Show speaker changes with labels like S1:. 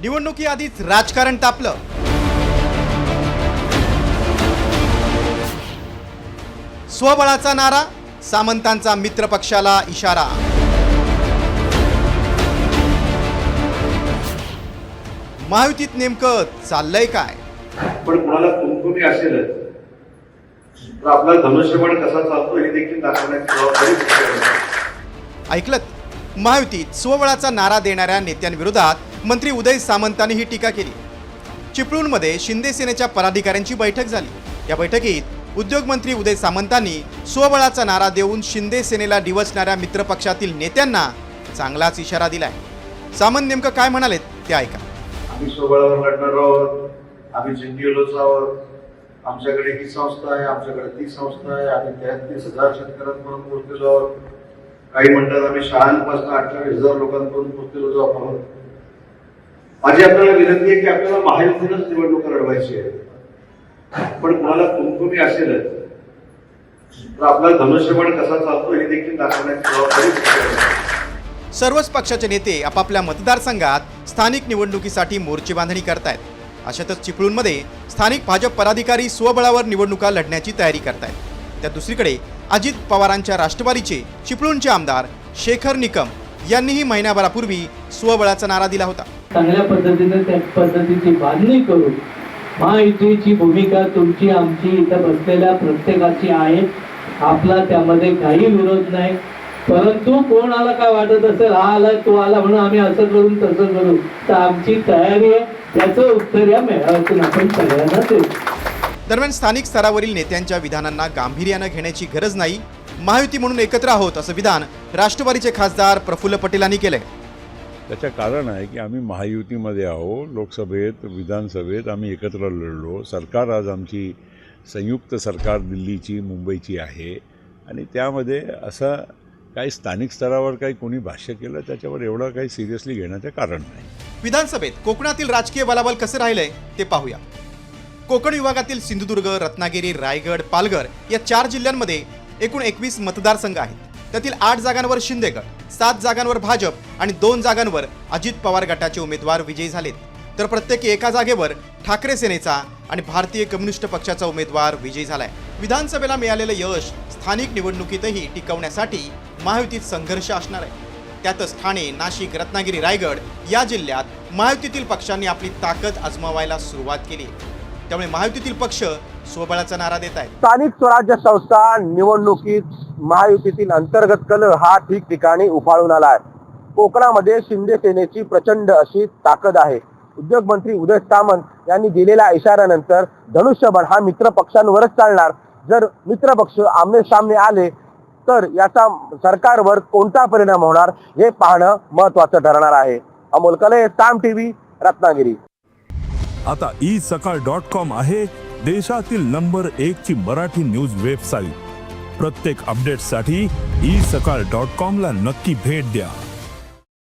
S1: निवडणुकीआधीच राजकारण तापलं. स्वबळाचा नारा, सामंतांचा मित्र पक्षाला इशारा. महायुतीत नेमकं चाललंय काय?
S2: पण कोणाला कुंकुमी असेलच तर आपला धनुष्यबाण कसा चालतो हे देखील दाखवण्याची जबाबदारी.
S1: ऐकलत, महायुतीत स्वबळाचा नारा देणाऱ्या नेत्यांविरोधात मंत्री उदय सामंतांनी ही टीका केली. चिपळूणमध्ये शिंदे सेनेच्या पदाधिकाऱ्यांची बैठक झाली. या बैठकीत उद्योगमंत्री उदय सामंतांनी स्वबळाचा नारा देऊन शिंदे सेनेला डिवचणाऱ्या मित्रपक्षातील नेत्यांना चांगलाच इशारा दिलाय. सामंत नेमकं काय म्हणालेत ते ऐका.
S2: आम्ही स्वबळावर लढणार आहोत, आम्ही जिंकलोच आहोत, आमच्याकडे ही संस्था आहे, आमच्याकडे ती संस्था आहे, आम्ही 33,000 शेतकऱ्यांकडून पोहोचलेलो आहोत. काही म्हणतात आम्ही शाळांपासून 28,000 लोकांकडून पोहोचलेलो आहोत. माझी आपल्याला विनंती आहे की आपल्याला महायुतीनंच निवडणूक लढवायची आहे. पण कोणाला कुंकुमी असेलच तर आपला धनुष्यबाण कसा चालतो हे देखील दाखवण्याची जबाबदारी.
S1: सर्वच पक्षाचे नेते आपापल्या मतदारसंघात स्थानिक निवडणुकीसाठी मोर्चे बांधणी करतायत. अशातच चिपळूणमध्ये स्थानिक भाजप पदाधिकारी स्वबळावर निवडणुका लढण्याची तयारी करतायत. त्या दुसरीकडे अजित पवारांच्या राष्ट्रवादीचे चिपळूणचे आमदार शेखर निकम यांनीही महिनाभरापूर्वी स्वबळाचा नारा दिला होता.
S3: चांगल्या पद्धतीने त्या पद्धतीची बांधणी करून महायुतीची भूमिका तुमची आमची इथं बसलेल्या प्रत्येकाची आहे. आपला त्यामध्ये काही विरोध नाही. परंतु कोणाला काय वाटत असेल, हा आला तो आला म्हणून आम्ही असं करू तसं करू, तर आमची तयारी आहे. त्याचं उत्तर या मेळाव्यातून आपण सगळ्यांना देऊ.
S1: दरम्यान स्थानिक स्तरावरील नेत्यांच्या विधानांना गांभीर्यानं घेण्याची गरज नाही. महायुती म्हणून एकत्र आहोत असं विधान राष्ट्रवादीचे खासदार प्रफुल्ल पटेलांनी केलंय.
S4: त्याचं कारण आहे की आम्ही महायुतीमध्ये आहोत. लोकसभेत विधानसभेत आम्ही एकत्र लढलो. सरकार आज आमची संयुक्त सरकार दिल्लीची मुंबईची आहे आणि त्यामध्ये असं काही स्थानिक स्तरावर काही कोणी भाष्य केलं त्याच्यावर एवढं काही सिरियसली घेण्याचं कारण नाही.
S1: विधानसभेत कोकणातील राजकीय बलाबल कसं राहिलंय ते पाहूया. कोकण विभागातील सिंधुदुर्ग, रत्नागिरी, रायगड, पालघर या 4 जिल्ह्यांमध्ये एकूण 21 मतदारसंघ आहेत. त्यातील 8 जागांवर शिंदे गट, 7 जागांवर भाजप आणि 2 जागांवर अजित पवार गटाचे उमेदवार विजयी झालेत. तर प्रत्येकी एका जागेवर ठाकरे सेनेचा आणि भारतीय कम्युनिस्ट पक्षाचा उमेदवार विजयी झालाय. विधानसभेला मिळालेलं यश स्थानिक निवडणुकीतही टिकवण्यासाठी महायुतीत संघर्ष असणार आहे. त्यातच ठाणे, नाशिक, रत्नागिरी, रायगड या जिल्ह्यात महायुतीतील पक्षांनी आपली ताकद आजमावायला सुरुवात केली. त्यामुळे महायुतीतील पक्ष स्वबळाचा नारा देत आहेत.
S5: स्थानिक स्वराज्य संस्था निवडणुकीत महायुतीतील अंतर्गत कल हा ठिकठिकाणी उफाळून आला आहे. कोकणामध्ये शिंदे सेनेची प्रचंड अशी ताकद आहे. उद्योगमंत्री उदय सामंत यांनी दिलेल्या इशाऱ्यानंतर धनुष्यबाण हा मित्र पक्षांवरच चालणार. जर मित्र पक्ष आमने सामने आले तर याचा सरकारवर कोणता परिणाम होणार हे पाहणं महत्त्वाचं ठरणार आहे. अमोल कले, साम टीव्ही, रत्नागिरी.
S6: आता isakal.com आहे देशातील नंबर 1 ची मराठी न्यूज वेबसाईट. प्रत्येक अपडेटसाठी isakal.com ला नक्की भेट द्या.